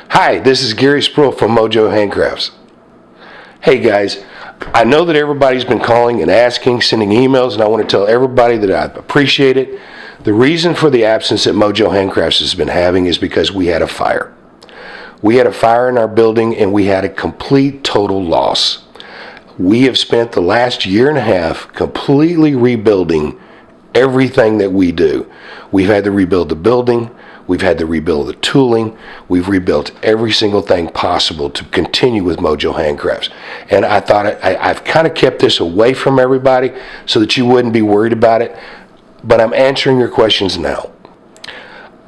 Hi, this is Gary Sproul from Mojo Handcrafts. Hey guys, I know that everybody's been calling and asking, sending emails, and I want to tell everybody that I appreciate it. The reason for the absence that Mojo Handcrafts has been having is because we had a fire. We had a fire in our building and we had a complete total loss. We have spent the last year and a half completely rebuilding everything that we do. We've had to rebuild the building. We've had to rebuild the tooling. We've rebuilt every single thing possible to continue with Mojo Handcrafts. And I thought I've kind of kept this away from everybody so that you wouldn't be worried about it. But I'm answering your questions now.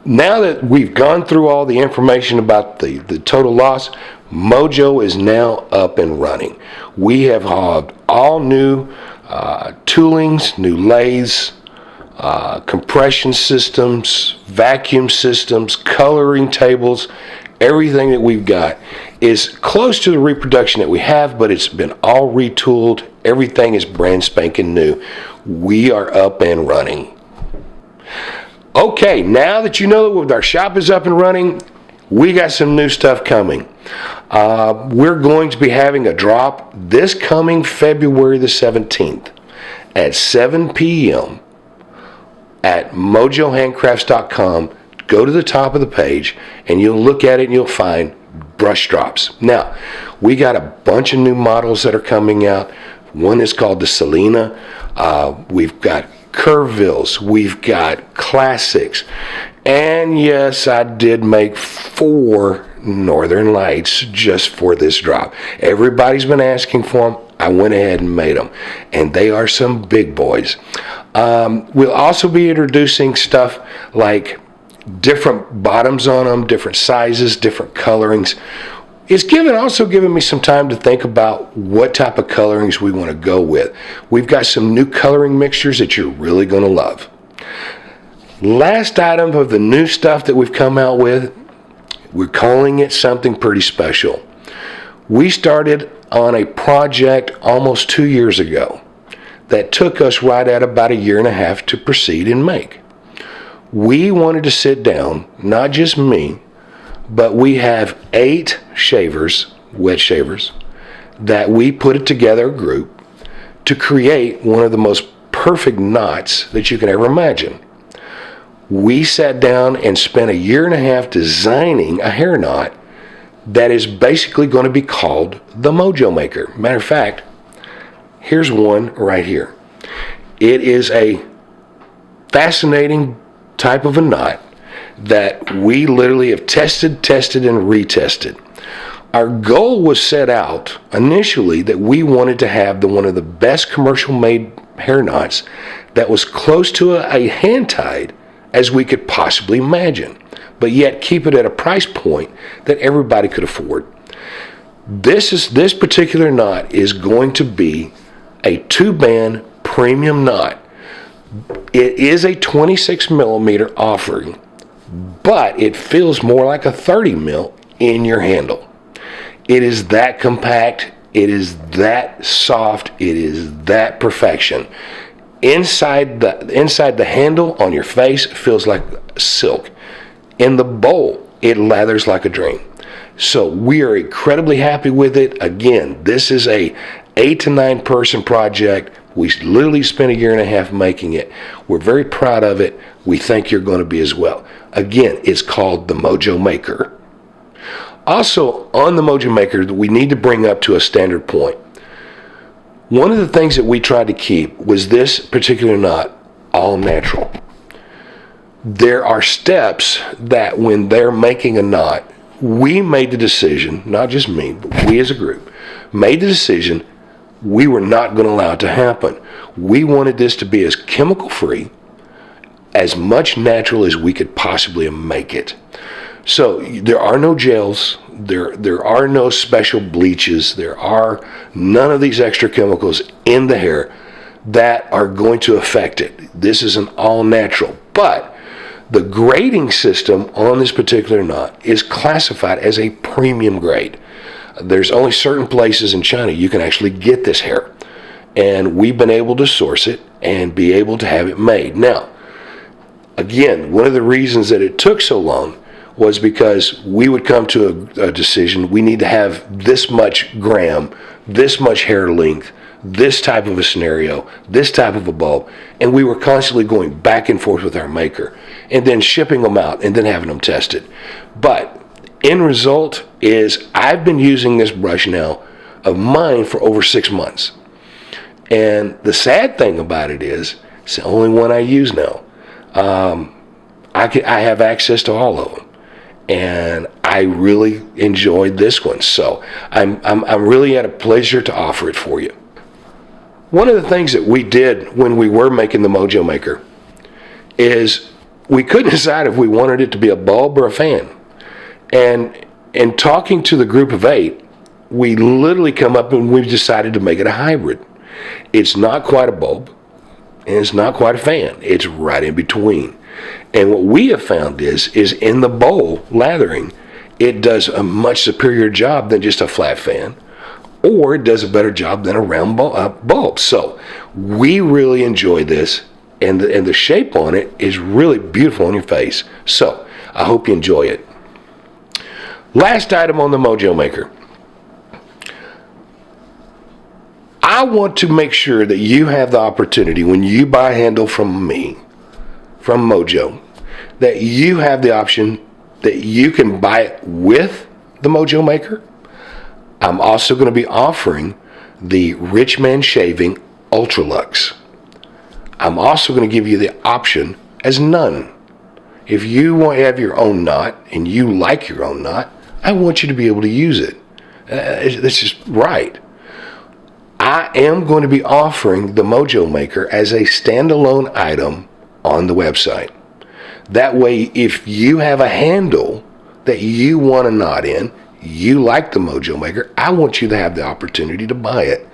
Now that we've gone through all the information about the total loss, Mojo is now up and running. We have hauled all new toolings, new lathes, compression systems, vacuum systems, coloring tables. Everything that we've got is close to the reproduction that we have, but it's been all retooled. Everything is brand spanking new. We are up and running. Okay, now that you know that our shop is up and running, we got some new stuff coming. We're going to be having a drop this coming February the 17th at 7 p.m. at mojohandcrafts.com. Go to the top of the page and you'll look at it and you'll find brush drops. Now, we got a bunch of new models that are coming out. One is called the Selena. We've got Curvilles. We've got Classics. And yes, I did make 4 Northern Lights just for this drop. Everybody's been asking for them. I went ahead and made them. And they are some big boys. We'll also be introducing stuff like different bottoms on them, different sizes, different colorings. It's also given me some time to think about what type of colorings we want to go with. We've got some new coloring mixtures that you're really going to love. Last item of the new stuff that we've come out with, we're calling it something pretty special. We started on a project almost 2 years ago that took us right at about a year and a half to proceed and make. We wanted to sit down, not just me, but we have 8 shavers, wet shavers, that we put it together, a group, to create one of the most perfect knots that you can ever imagine. We sat down and spent a year and a half designing a hair knot that is basically going to be called the Mojo Maker. Matter of fact, here's one right here. It is a fascinating type of a knot that we literally have tested, and retested. Our goal was set out initially that we wanted to have one of the best commercial made hair knots that was close to a hand tied as we could possibly imagine, but yet keep it at a price point that everybody could afford. This particular knot is going to be a 2-band premium knot. It is a 26 millimeter offering, but it feels more like a 30 mil in your handle. It is that compact. It is that soft. It is that perfection. Inside the handle on your face, it feels like silk. In the bowl, it lathers like a dream. So we are incredibly happy with it. Again, this is a 8 to 9 person project. We literally spent a year and a half making it. We're very proud of it. We think you're going to be as well. Again, it's called the Mojo Maker. Also, on the Mojo Maker, we need to bring up to a standard point. One of the things that we tried to keep was this particular knot all natural. There are steps that when they're making a knot, we made the decision, not just me, but we as a group, made the decision we were not going to allow it to happen. We wanted this to be as chemical free, as much natural as we could possibly make it. So there are no gels, there are no special bleaches, there are none of these extra chemicals in the hair that are going to affect it. This is an all natural, but the grading system on this particular knot is classified as a premium grade. There's only certain places in China you can actually get this hair, and we've been able to source it and be able to have it made. Now, again, one of the reasons that it took so long was because we would come to a decision. We need to have this much gram, this much hair length, this type of a scenario, this type of a bulb, and we were constantly going back and forth with our maker and then shipping them out and then having them tested. But end result is I've been using this brush now of mine for over 6 months. And the sad thing about it is it's the only one I use now. I have access to all of them, and I really enjoyed this one. So I'm really at a pleasure to offer it for you. One of the things that we did when we were making the Mojo Maker is we couldn't decide if we wanted it to be a bulb or a fan. And in talking to the group of 8, we literally come up and we've decided to make it a hybrid. It's not quite a bulb, and it's not quite a fan. It's right in between. And what we have found is in the bowl lathering, it does a much superior job than just a flat fan, or it does a better job than a round bulb. So we really enjoy this, and the shape on it is really beautiful on your face. So I hope you enjoy it. Last item on the Mojo Maker. I want to make sure that you have the opportunity when you buy a handle from me, from Mojo, that you have the option that you can buy it with the Mojo Maker. I'm also going to be offering the Rich Man Shaving Ultra Luxe. I'm also going to give you the option as none. If you want to have your own knot and you like your own knot, I want you to be able to use it. That's just right. I am going to be offering the Mojo Maker as a standalone item on the website. That way, if you have a handle that you want a knot in, you like the Mojo Maker, I want you to have the opportunity to buy it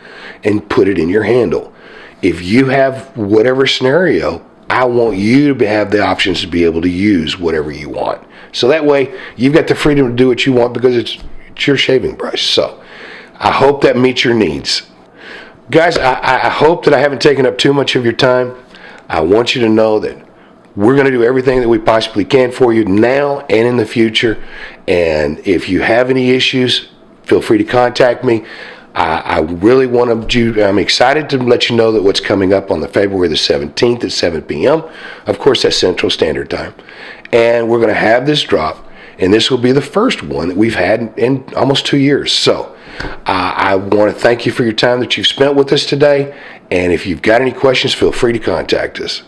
and put it in your handle. If you have whatever scenario, I want you to have the options to be able to use whatever you want. So that way, you've got the freedom to do what you want because it's your shaving brush. So I hope that meets your needs. Guys, I hope that I haven't taken up too much of your time. I want you to know that we're going to do everything that we possibly can for you now and in the future. And if you have any issues, feel free to contact me. I really want to, I'm excited to let you know that what's coming up on the February the 17th at 7 p.m. Of course, that's Central Standard Time. And we're going to have this drop. And this will be the first one that we've had in almost 2 years. So I want to thank you for your time that you've spent with us today. And if you've got any questions, feel free to contact us.